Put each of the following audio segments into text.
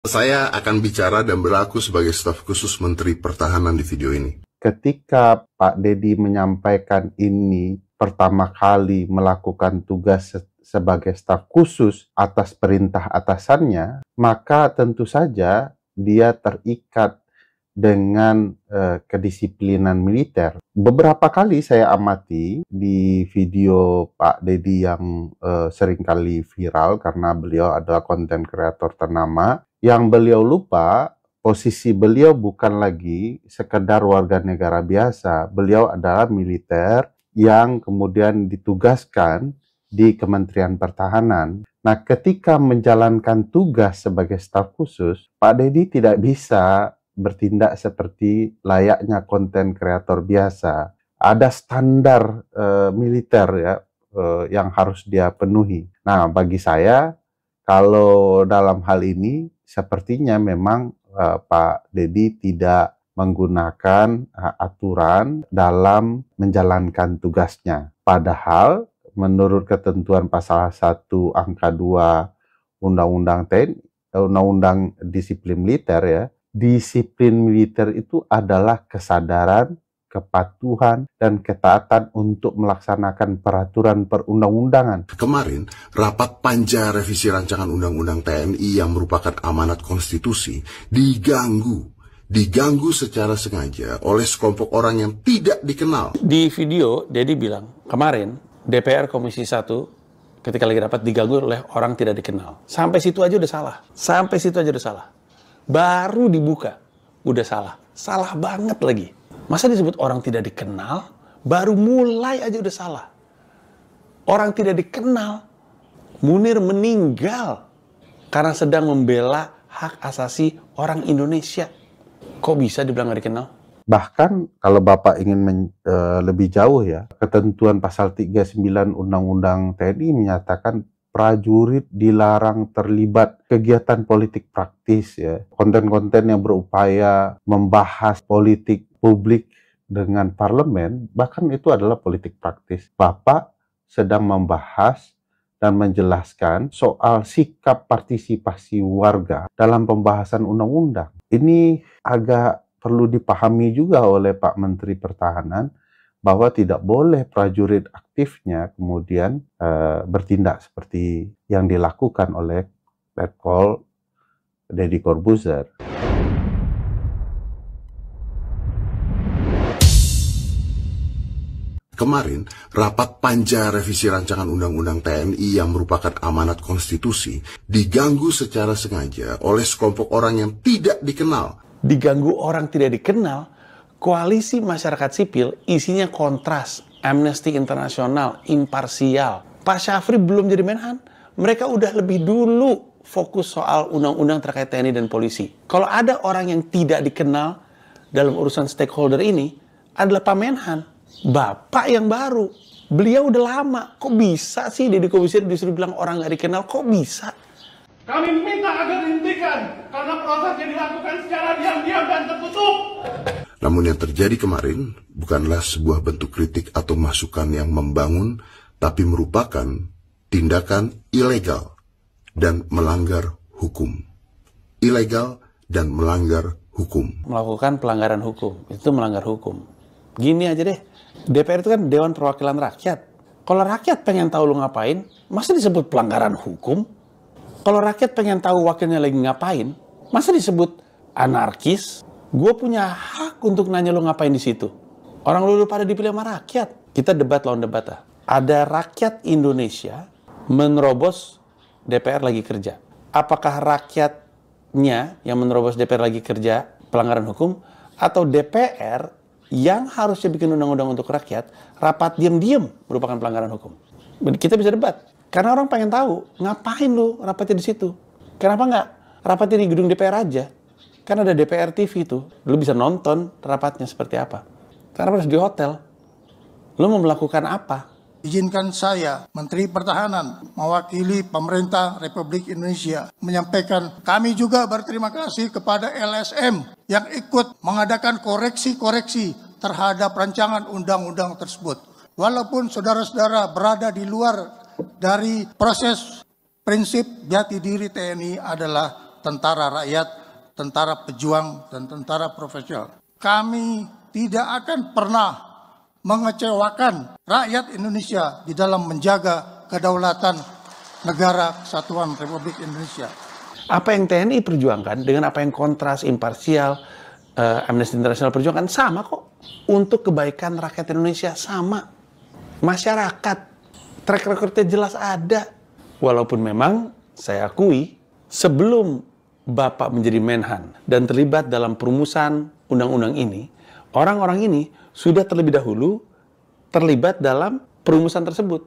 Saya akan bicara dan berlaku sebagai staf khusus Menteri Pertahanan di video ini. Ketika Pak Dedi menyampaikan ini pertama kali melakukan tugas sebagai staf khusus atas perintah atasannya, maka tentu saja dia terikat dengan kedisiplinan militer. Beberapa kali saya amati di video Pak Dedi yang seringkali viral karena beliau adalah konten kreator ternama, yang beliau lupa posisi beliau bukan lagi sekedar warga negara biasa. Beliau adalah militer yang kemudian ditugaskan di Kementerian Pertahanan. Nah, ketika menjalankan tugas sebagai staf khusus, Pak Dedi tidak bisa bertindak seperti layaknya konten kreator biasa. Ada standar militer ya yang harus dia penuhi. Nah, bagi saya kalau dalam hal ini sepertinya memang Pak Dedi tidak menggunakan aturan dalam menjalankan tugasnya. Padahal menurut ketentuan pasal 1 angka 2 Undang-Undang TNI, Undang-Undang Disiplin Militer ya, disiplin militer itu adalah kesadaran, kepatuhan, dan ketaatan untuk melaksanakan peraturan perundang-undangan. Kemarin, rapat panja revisi rancangan Undang-Undang TNI yang merupakan amanat konstitusi diganggu secara sengaja oleh sekelompok orang yang tidak dikenal. Di video, Dedi bilang, kemarin DPR Komisi 1 ketika lagi rapat diganggu oleh orang tidak dikenal. Sampai situ aja udah salah. Baru dibuka, udah salah. Salah banget lagi. Masa disebut orang tidak dikenal, baru mulai aja udah salah. Orang tidak dikenal, Munir meninggal karena sedang membela hak asasi orang Indonesia. Kok bisa dibilang nggak dikenal? Bahkan kalau Bapak ingin lebih jauh ya, ketentuan pasal 39 Undang-Undang TNI menyatakan prajurit dilarang terlibat kegiatan politik praktis ya. Konten-konten yang berupaya membahas politik publik dengan parlemen, bahkan itu adalah politik praktis. Bapak sedang membahas dan menjelaskan soal sikap partisipasi warga dalam pembahasan undang-undang. Ini agak perlu dipahami juga oleh Pak Menteri Pertahanan bahwa tidak boleh prajurit aktifnya kemudian bertindak seperti yang dilakukan oleh Letkol Deddy Corbuzier. Kemarin, rapat panja revisi rancangan Undang-Undang TNI yang merupakan amanat konstitusi diganggu secara sengaja oleh sekelompok orang yang tidak dikenal. Diganggu orang tidak dikenal, koalisi masyarakat sipil isinya kontras, Amnesty International, imparsial. Pak Syafri belum jadi Menhan, mereka udah lebih dulu fokus soal undang-undang terkait TNI dan polisi. Kalau ada orang yang tidak dikenal dalam urusan stakeholder ini, adalah Pak Menhan. Bapak yang baru, beliau udah lama. Kok bisa sih Deddy Corbuzier disuruh bilang orang nggak dikenal? Kok bisa? Kami minta agar dihentikan karena prosesnya dilakukan secara diam-diam dan tertutup. Namun yang terjadi kemarin bukanlah sebuah bentuk kritik atau masukan yang membangun, tapi merupakan tindakan ilegal dan melanggar hukum. Ilegal dan melanggar hukum. Melakukan pelanggaran hukum, itu melanggar hukum. Gini aja deh, DPR itu kan Dewan Perwakilan Rakyat. Kalau rakyat pengen tahu lu ngapain, masa disebut pelanggaran hukum? Kalau rakyat pengen tahu wakilnya lagi ngapain, masa disebut anarkis? Gue punya hak untuk nanya lu ngapain di situ. Orang lu pada dipilih sama rakyat. Kita debat lawan debat lah. Ada rakyat Indonesia menerobos DPR lagi kerja. Apakah rakyatnya yang menerobos DPR lagi kerja pelanggaran hukum, atau DPR yang harusnya bikin undang-undang untuk rakyat, rapat diam-diam merupakan pelanggaran hukum? Kita bisa debat. Karena orang pengen tahu, ngapain lu rapatnya di situ? Kenapa nggak rapatnya di gedung DPR aja? Kan ada DPR TV tuh, lu bisa nonton rapatnya seperti apa. Karena harus di hotel. Lu mau melakukan apa? Izinkan saya, Menteri Pertahanan, mewakili pemerintah Republik Indonesia, menyampaikan kami juga berterima kasih kepada LSM yang ikut mengadakan koreksi-koreksi terhadap rancangan undang-undang tersebut. Walaupun saudara-saudara berada di luar dari proses prinsip jati diri TNI adalah tentara rakyat, tentara pejuang, dan tentara profesional. Kami tidak akan pernah mengecewakan rakyat Indonesia di dalam menjaga kedaulatan negara kesatuan Republik Indonesia. Apa yang TNI perjuangkan dengan apa yang Kontras, Imparsial, Amnesty International perjuangkan sama kok. Untuk kebaikan rakyat Indonesia sama. Masyarakat, track recordnya jelas ada. Walaupun memang saya akui sebelum Bapak menjadi Menhan dan terlibat dalam perumusan undang-undang ini, orang-orang ini sudah terlebih dahulu terlibat dalam perumusan tersebut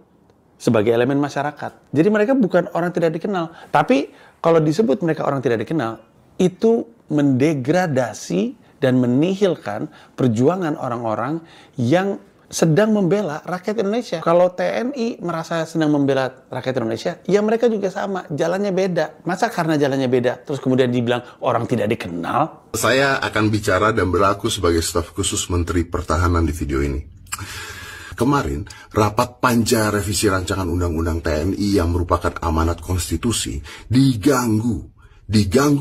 sebagai elemen masyarakat. Jadi mereka bukan orang tidak dikenal. Tapi kalau disebut mereka orang tidak dikenal, itu mendegradasi dan menihilkan perjuangan orang-orang yang sedang membela rakyat Indonesia. Kalau TNI merasa sedang membela rakyat Indonesia, ya mereka juga sama, jalannya beda. Masa karena jalannya beda, terus kemudian dibilang orang tidak dikenal? Saya akan bicara dan berlaku sebagai staf khusus Menteri Pertahanan di video ini. Kemarin, rapat panja revisi rancangan Undang-Undang TNI yang merupakan amanat konstitusi diganggu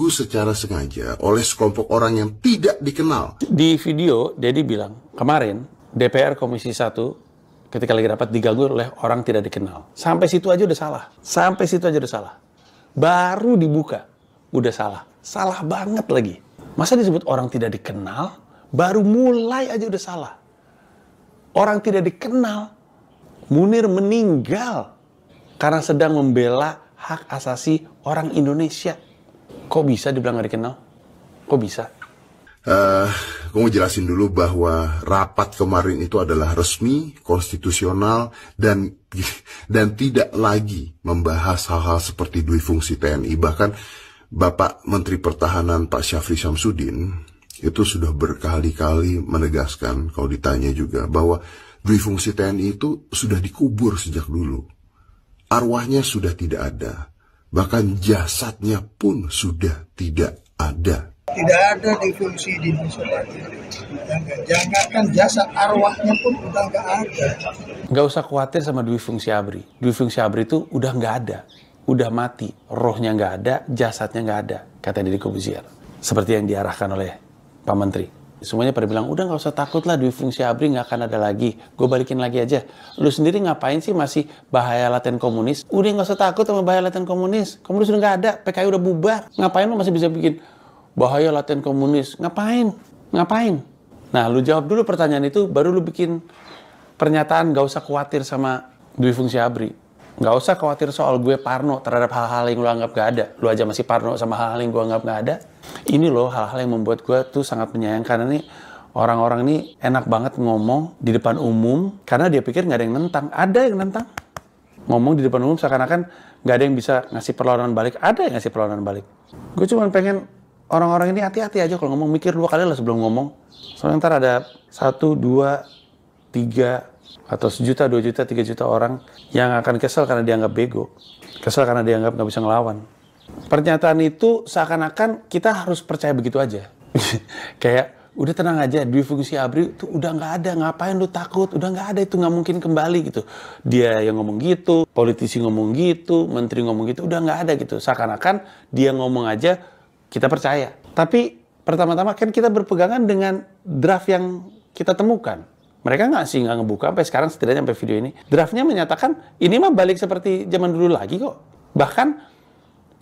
secara sengaja oleh sekelompok orang yang tidak dikenal. Di video, Dedi bilang, kemarin DPR Komisi 1 ketika lagi rapat diganggu oleh orang tidak dikenal. Sampai situ aja udah salah. Sampai situ aja udah salah. Baru dibuka, udah salah. Salah banget lagi. Masa disebut orang tidak dikenal, baru mulai aja udah salah. Orang tidak dikenal, Munir meninggal karena sedang membela hak asasi orang Indonesia. Kok bisa dibilang nggak dikenal? Kok bisa? Gue mau jelasin dulu bahwa rapat kemarin itu adalah resmi, konstitusional, dan tidak lagi membahas hal-hal seperti dui fungsi TNI. Bahkan Bapak Menteri Pertahanan Pak Syafri Syamsuddin itu sudah berkali-kali menegaskan, kalau ditanya juga, bahwa dui fungsi TNI itu sudah dikubur sejak dulu. Arwahnya sudah tidak ada. Bahkan jasadnya pun sudah tidak ada. Tidak ada dui fungsi di Indonesia lagi. Jangankan jasad, arwahnya pun udah nggak ada. Nggak usah khawatir sama dui fungsi ABRI. Dui fungsi ABRI itu udah nggak ada. Udah mati. Rohnya nggak ada, jasadnya nggak ada. Kata Deddy Corbuzier. Seperti yang diarahkan oleh Pak Menteri. Semuanya pada bilang, udah nggak usah takut lah, dui fungsi ABRI nggak akan ada lagi. Gue balikin lagi aja. Lu sendiri ngapain sih masih bahaya laten komunis? Udah nggak usah takut sama bahaya laten komunis. Komunis udah nggak ada, PKI udah bubar. Ngapain lu masih bisa bikin bahaya laten komunis? Ngapain? Ngapain? Nah, lu jawab dulu pertanyaan itu, baru lu bikin pernyataan nggak usah khawatir sama dui fungsi ABRI. Nggak usah khawatir soal gue parno terhadap hal-hal yang lu anggap nggak ada. Lu aja masih parno sama hal-hal yang gue anggap nggak ada. Ini loh hal-hal yang membuat gue tuh sangat menyayangkan. Ini orang-orang ini enak banget ngomong di depan umum karena dia pikir nggak ada yang nentang. Ada yang nentang. Ngomong di depan umum seakan-akan nggak ada yang bisa ngasih perlawanan balik. Ada yang ngasih perlawanan balik. Gue cuma pengen orang-orang ini hati-hati aja kalau ngomong, mikir 2 kali lah sebelum ngomong. Soalnya ntar ada 1, 2, 3 atau 1 juta, 2 juta, 3 juta orang yang akan kesel karena dianggap bego. Kesel karena dianggap nggak bisa ngelawan. Pernyataan itu seakan-akan kita harus percaya begitu aja. Kayak, udah tenang aja, dui fungsi ABRI itu udah nggak ada, ngapain lu takut? Udah nggak ada, itu nggak mungkin kembali gitu. Dia yang ngomong gitu, politisi ngomong gitu, menteri ngomong gitu, udah nggak ada gitu. Seakan-akan dia ngomong aja, kita percaya. Tapi pertama-tama kan kita berpegangan dengan draft yang kita temukan. Mereka nggak ngebuka sampai sekarang, setidaknya sampai video ini. Draftnya menyatakan ini mah balik seperti zaman dulu lagi kok. Bahkan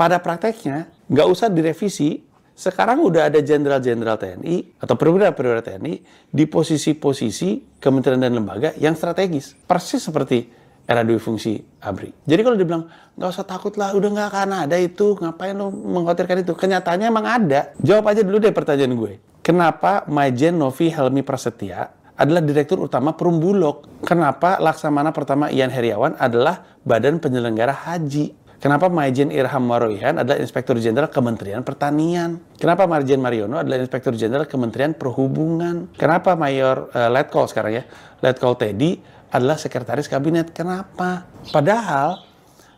pada prakteknya nggak usah direvisi. Sekarang udah ada jenderal-jenderal TNI atau perwira-perwira TNI di posisi-posisi kementerian dan lembaga yang strategis. Persis seperti era dui fungsi ABRI. Jadi kalau dibilang nggak usah takut lah, udah nggak akan ada itu, ngapain lo mengkhawatirkan itu? Kenyataannya emang ada. Jawab aja dulu deh pertanyaan gue. Kenapa Maijen Novi Helmi Prasetya adalah Direktur Utama Perum Bulog? Kenapa Laksamana Pertama Ian Heriawan adalah Badan Penyelenggara Haji? Kenapa Maijen Irham Waroihan adalah Inspektur Jenderal Kementerian Pertanian? Kenapa Marjen Mariono adalah Inspektur Jenderal Kementerian Perhubungan? Kenapa Mayor Letkol sekarang ya, Letkol Teddy adalah Sekretaris Kabinet? Kenapa? Padahal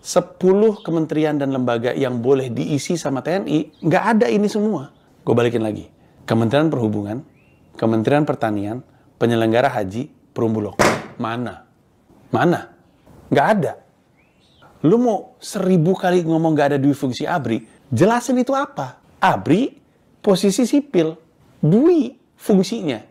10 kementerian dan lembaga yang boleh diisi sama TNI, nggak ada ini semua. Gue balikin lagi. Kementerian Perhubungan, Kementerian Pertanian, Penyelenggara Haji, Perum Bulog. Mana? Nggak ada. Lu mau 1000 kali ngomong nggak ada dui fungsi ABRI, Jelasin itu apa? ABRI posisi sipil, BUI fungsinya.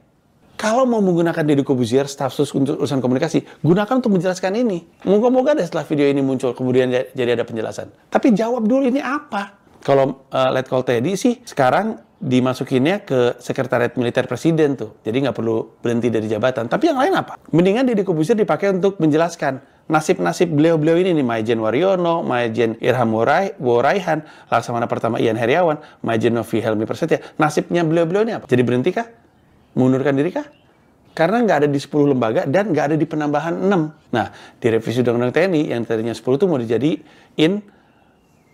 Kalau mau menggunakan Deddy Corbuzier, staf sus untuk urusan komunikasi, gunakan untuk menjelaskan ini. Moga-moga deh setelah video ini muncul, kemudian jadi ada penjelasan. Tapi jawab dulu ini apa? Kalau Letkol Teddy sih sekarang dimasukinnya ke Sekretariat Militer Presiden tuh. Jadi nggak perlu berhenti dari jabatan. Tapi yang lain apa? Mendingan Deddy Corbuzier dipakai untuk menjelaskan nasib-nasib beliau-beliau ini nih. Maijen Waryono, Maijen Irham Woraihan, Laksamana Pertama Ian Heriawan, Maijen Novi Helmi Prasetya. Nasibnya beliau-beliau ini apa? Jadi berhenti kah? Mengundurkan diri kah? Karena nggak ada di 10 lembaga dan nggak ada di penambahan 6. Nah, di revisi Undang-Undang TNI yang tadinya 10 itu mau dijadiin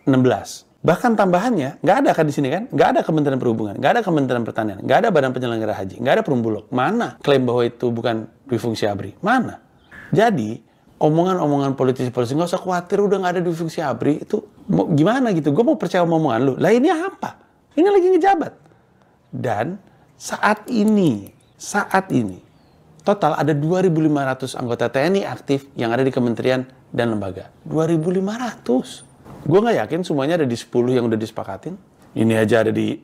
16. Bahkan tambahannya, nggak ada kan di sini kan? Nggak ada Kementerian Perhubungan, nggak ada Kementerian Pertanian, nggak ada Badan Penyelenggara Haji, nggak ada Perumbulok. Mana klaim bahwa itu bukan difungsi ABRI? Mana? Jadi, omongan-omongan politisi-politisi, nggak usah khawatir udah nggak ada difungsi ABRI, itu gimana gitu? Gue mau percaya omongan lu. Lah ini apa? Ini lagi ngejabat. Dan saat ini, total ada 2.500 anggota TNI aktif yang ada di kementerian dan lembaga. 2.500. Gue nggak yakin semuanya ada di 10 yang udah disepakatin. Ini aja ada di...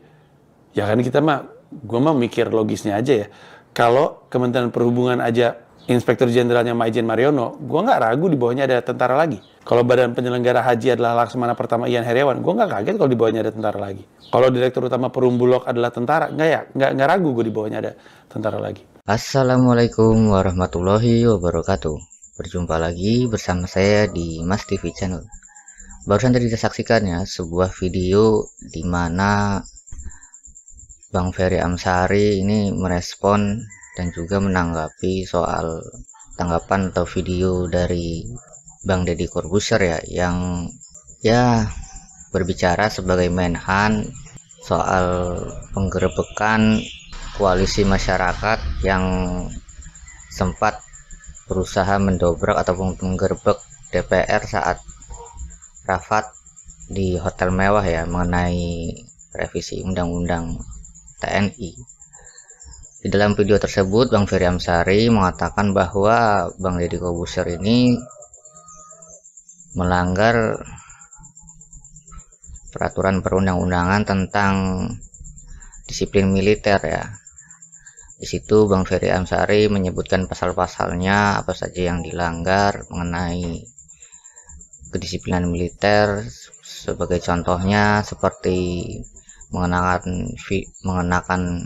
Ya kan kita mah, gue mah mikir logisnya aja ya. Kalau Kementerian Perhubungan aja Inspektur Jenderalnya Maijen Mariono, gue nggak ragu di bawahnya ada tentara lagi. Kalau Badan Penyelenggara Haji adalah Laksamana Pertama Ian Heriawan, gue nggak kaget kalau di bawahnya ada tentara lagi. Kalau Direktur Utama Perumbulok adalah tentara, nggak ragu gue di bawahnya ada tentara lagi. Assalamualaikum warahmatullahi wabarakatuh. Berjumpa lagi bersama saya di Mas TV Channel. Barusan tadi disaksikan ya sebuah video di mana Bang Ferry Amsari ini merespon dan juga menanggapi soal tanggapan atau video dari Bang Deddy Corbuzier ya, yang ya berbicara sebagai Menhan soal penggerebekan koalisi masyarakat yang sempat berusaha mendobrak ataupun menggerebek DPR saat rapat di hotel mewah ya mengenai revisi undang-undang TNI. Di dalam video tersebut Bang Ferry Amsari mengatakan bahwa Bang Deddy Corbuzier ini melanggar peraturan perundang-undangan tentang disiplin militer ya. Di situ Bang Ferry Amsari menyebutkan pasal-pasalnya apa saja yang dilanggar mengenai kedisiplinan militer, sebagai contohnya seperti mengenakan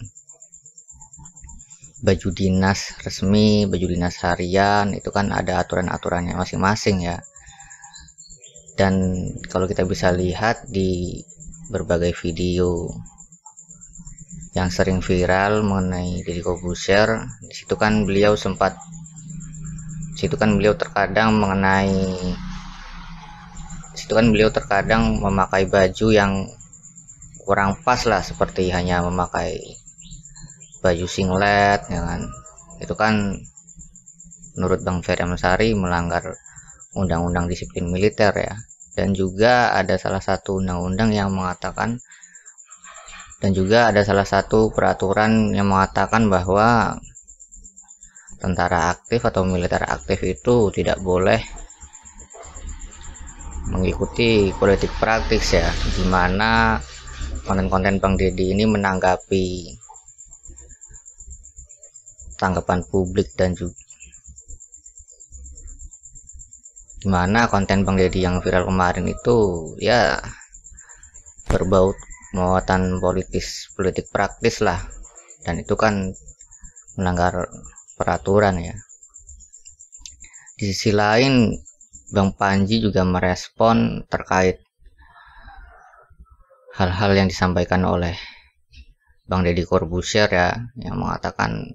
baju dinas resmi, baju dinas harian, itu kan ada aturan-aturannya masing-masing ya. Dan kalau kita bisa lihat di berbagai video yang sering viral mengenai Deddy Corbuzier, di situ kan beliau terkadang memakai baju yang kurang pas lah, seperti hanya memakai baju singlet ya kan. Itu kan menurut Bang Ferry Amsari melanggar undang-undang disiplin militer ya. Dan juga ada salah satu undang-undang yang mengatakan, dan juga ada salah satu peraturan yang mengatakan bahwa tentara aktif atau militer aktif itu tidak boleh mengikuti politik praktis ya, dimana konten-konten Bang Deddy ini menanggapi tanggapan publik dan juga dimana konten Bang Deddy yang viral kemarin itu ya berbau muatan politik praktis lah, dan itu kan melanggar peraturan ya. Di sisi lain Bang Panji juga merespon terkait hal-hal yang disampaikan oleh Bang Deddy Corbuzier ya, yang mengatakan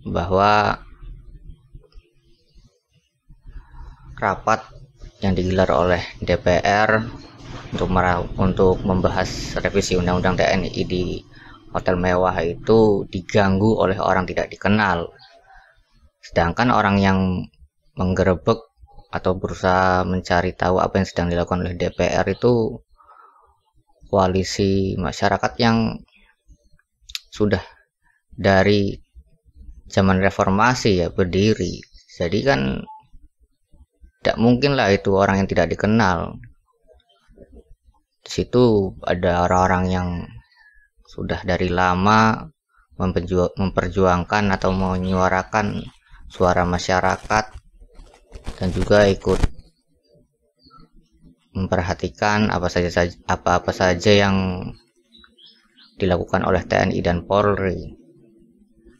bahwa rapat yang digelar oleh DPR untuk membahas revisi undang-undang TNI di hotel mewah itu diganggu oleh orang tidak dikenal, sedangkan orang yang menggerebek atau berusaha mencari tahu apa yang sedang dilakukan oleh DPR itu koalisi masyarakat yang sudah dari zaman reformasi ya berdiri. Jadi kan tidak mungkin lah itu orang yang tidak dikenal. Di situ ada orang-orang yang sudah dari lama memperjuangkan atau menyuarakan suara masyarakat dan juga ikut memperhatikan apa-apa saja yang dilakukan oleh TNI dan Polri.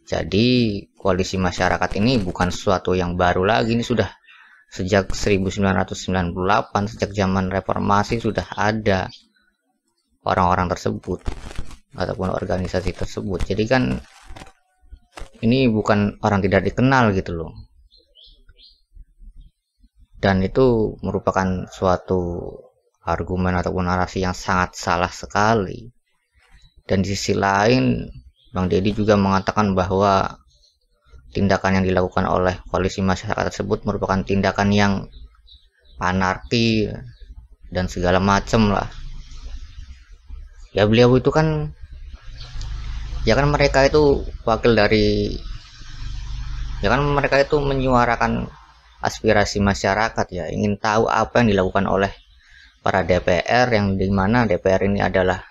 Jadi koalisi masyarakat ini bukan sesuatu yang baru lagi, ini sudah sejak 1998, sejak zaman reformasi sudah ada orang-orang tersebut ataupun organisasi tersebut. Jadi kan ini bukan orang tidak dikenal gitu loh. Dan itu merupakan suatu argumen ataupun narasi yang sangat salah sekali. Dan di sisi lain, Bang Deddy juga mengatakan bahwa tindakan yang dilakukan oleh koalisi masyarakat tersebut merupakan tindakan yang anarki dan segala macam lah. Ya beliau itu kan, ya kan mereka itu wakil dari, ya kan mereka itu menyuarakan aspirasi masyarakat ya, ingin tahu apa yang dilakukan oleh para DPR, yang dimana DPR ini adalah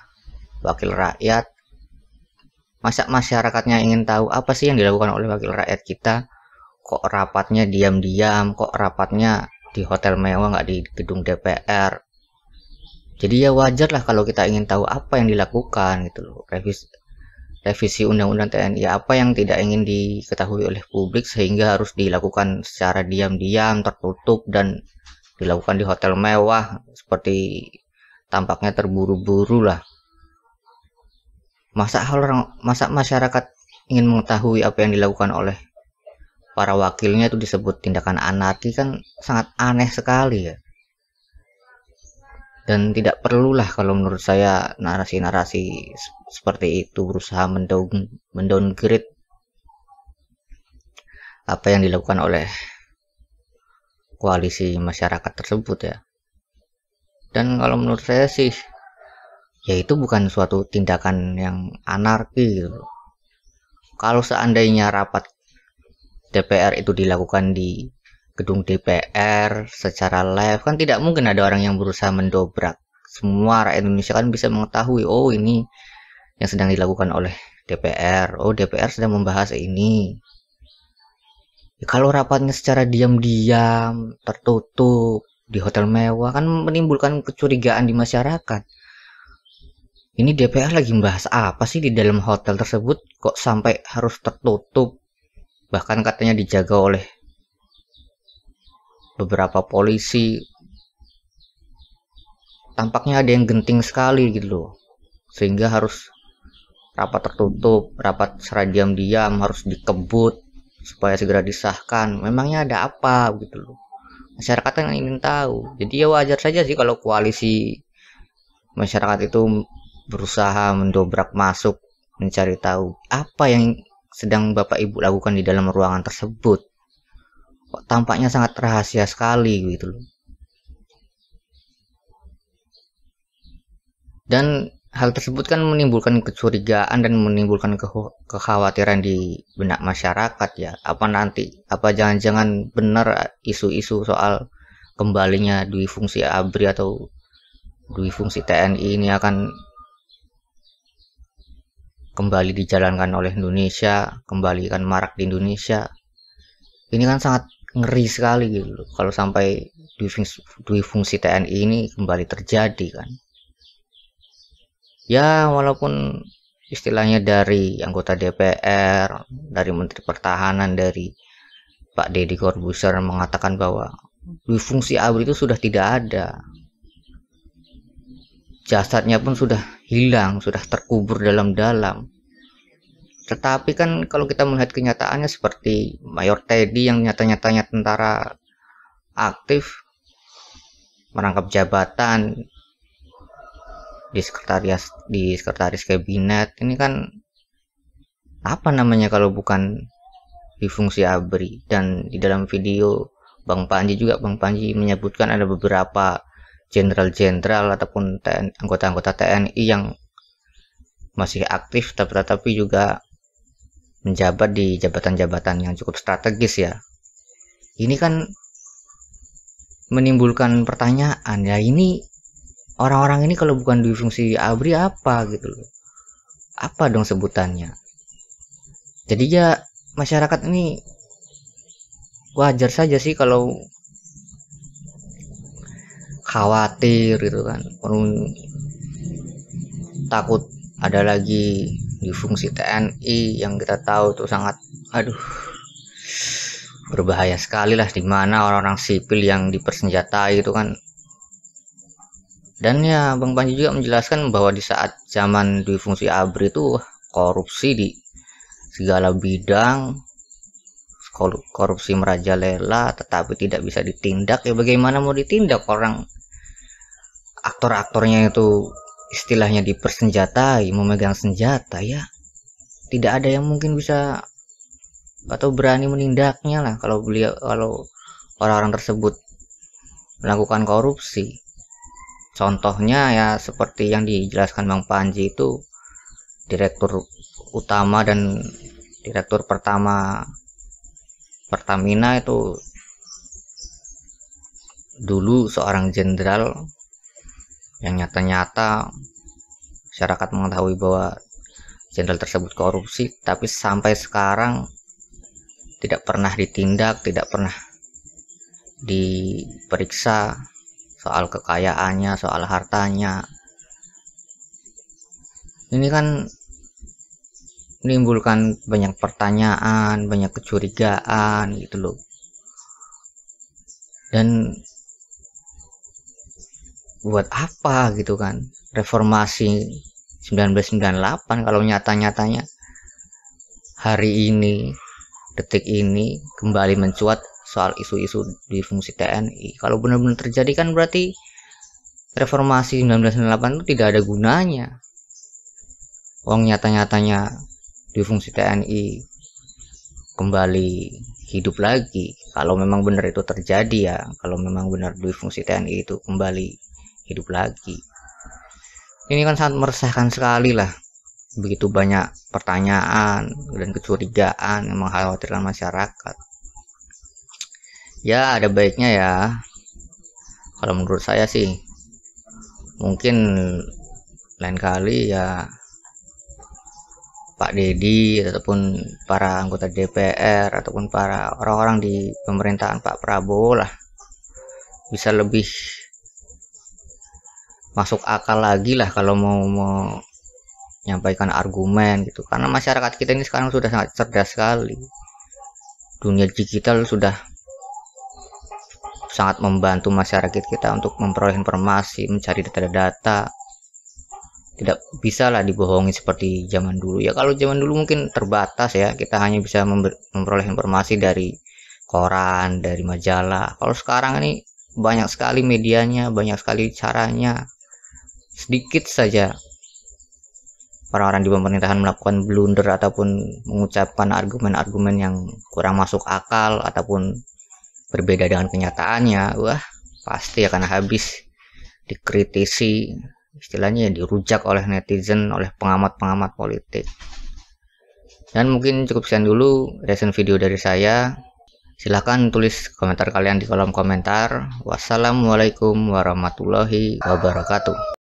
wakil rakyat. Masa masyarakatnya ingin tahu apa sih yang dilakukan oleh wakil rakyat kita? Kok rapatnya diam-diam, kok rapatnya di hotel mewah, nggak di gedung DPR? Jadi ya wajar lah kalau kita ingin tahu apa yang dilakukan gitu loh. Revisi undang-undang TNI, apa yang tidak ingin diketahui oleh publik sehingga harus dilakukan secara diam-diam, tertutup, dan dilakukan di hotel mewah, seperti tampaknya terburu-buru lah. Masa masyarakat ingin mengetahui apa yang dilakukan oleh para wakilnya itu disebut tindakan anarki, kan sangat aneh sekali ya. Dan tidak perlulah kalau menurut saya narasi-narasi seperti itu berusaha mendowngrade apa yang dilakukan oleh koalisi masyarakat tersebut ya. Dan kalau menurut saya sih, ya itu bukan suatu tindakan yang anarki gitu. Kalau seandainya rapat DPR itu dilakukan di gedung DPR secara live, kan tidak mungkin ada orang yang berusaha mendobrak. Semua rakyat Indonesia kan bisa mengetahui, oh ini yang sedang dilakukan oleh DPR, oh DPR sedang membahas ini. Ya, kalau rapatnya secara diam-diam, tertutup di hotel mewah, kan menimbulkan kecurigaan di masyarakat. Ini DPR lagi membahas apa sih di dalam hotel tersebut, kok sampai harus tertutup, bahkan katanya dijaga oleh beberapa polisi. Tampaknya ada yang genting sekali gitu loh, sehingga harus rapat tertutup, rapat secara diam-diam, harus dikebut supaya segera disahkan. Memangnya ada apa gitu loh, masyarakat yang ingin tahu. Jadi ya wajar saja sih kalau koalisi masyarakat itu berusaha mendobrak masuk, mencari tahu apa yang sedang Bapak Ibu lakukan di dalam ruangan tersebut. Kok tampaknya sangat rahasia sekali gitu loh. Dan hal tersebut kan menimbulkan kecurigaan dan menimbulkan kekhawatiran di benak masyarakat ya. Apa jangan-jangan benar isu-isu soal kembalinya dui fungsi ABRI atau dui fungsi TNI ini akan kembali dijalankan oleh Indonesia, kembali kan marak di Indonesia. Ini kan sangat ngeri sekali gitu loh, kalau sampai dui fungsi TNI ini kembali terjadi kan. Ya walaupun istilahnya dari anggota DPR, dari Menteri Pertahanan, dari Pak Deddy Corbuzier mengatakan bahwa dui fungsi ABRI itu sudah tidak ada, jasadnya pun sudah hilang, sudah terkubur dalam-dalam. Tetapi kan kalau kita melihat kenyataannya seperti Mayor Teddy yang nyata-nyatanya tentara aktif, merangkap jabatan di sekretaris kabinet, ini kan apa namanya kalau bukan di fungsi ABRI. Dan di dalam video Bang Panji menyebutkan ada beberapa jenderal-jenderal ataupun anggota-anggota TNI yang masih aktif tetapi juga menjabat di jabatan-jabatan yang cukup strategis ya. Ini kan menimbulkan pertanyaan ya, ini orang-orang ini kalau bukan dui fungsi ABRI apa gitu loh, apa dong sebutannya. Jadi ya masyarakat ini wajar saja sih kalau khawatir gitu kan, takut ada lagi di fungsi TNI yang kita tahu tuh sangat berbahaya sekali lah, dimana orang-orang sipil yang dipersenjatai itu kan. Dan ya Bang Panji juga menjelaskan bahwa di saat zaman dui fungsi ABRI itu korupsi di segala bidang, korupsi merajalela, tetapi tidak bisa ditindak. Ya bagaimana mau ditindak, orang aktor-aktornya itu istilahnya dipersenjatai, memegang senjata, ya tidak ada yang mungkin bisa atau berani menindaknya lah kalau orang-orang tersebut melakukan korupsi. Contohnya ya seperti yang dijelaskan Bang Panji itu, direktur utama dan direktur pertama Pertamina itu dulu seorang jenderal yang nyata-nyata masyarakat mengetahui bahwa jenderal tersebut korupsi, tapi sampai sekarang tidak pernah ditindak, tidak pernah diperiksa soal kekayaannya, soal hartanya. Ini kan menimbulkan banyak pertanyaan, banyak kecurigaan gitu loh. Dan buat apa gitu kan reformasi 1998 kalau nyata-nyatanya hari ini, detik ini kembali mencuat soal isu-isu di fungsi TNI. Kalau benar-benar terjadi kan berarti reformasi 1998 itu tidak ada gunanya. Nyata-nyatanya di fungsi TNI kembali hidup lagi. Kalau memang benar itu terjadi ya, kalau memang benar di fungsi TNI itu kembali hidup lagi. Ini kan sangat meresahkan sekali lah. Begitu banyak pertanyaan dan kecurigaan yang mengkhawatirkan masyarakat. Ya ada baiknya ya, kalau menurut saya sih mungkin lain kali ya Pak Dedi ataupun para anggota DPR ataupun para orang-orang di pemerintahan Pak Prabowo lah bisa lebih masuk akal lagi lah kalau mau menyampaikan argumen gitu, karena masyarakat kita ini sekarang sudah sangat cerdas sekali. Dunia digital sudah sangat membantu masyarakat kita untuk memperoleh informasi, mencari data-data. Tidak bisa lah dibohongi seperti zaman dulu ya. Kalau zaman dulu mungkin terbatas ya, kita hanya bisa memperoleh informasi dari koran, dari majalah. Kalau sekarang ini banyak sekali medianya, banyak sekali caranya. Sedikit saja orang-orang di pemerintahan melakukan blunder ataupun mengucapkan argumen-argumen yang kurang masuk akal ataupun berbeda dengan kenyataannya, wah pasti akan habis dikritisi, istilahnya dirujak oleh netizen, oleh pengamat-pengamat politik. Dan mungkin cukup sekian dulu reaction video dari saya. Silahkan tulis komentar kalian di kolom komentar. Wassalamualaikum warahmatullahi wabarakatuh.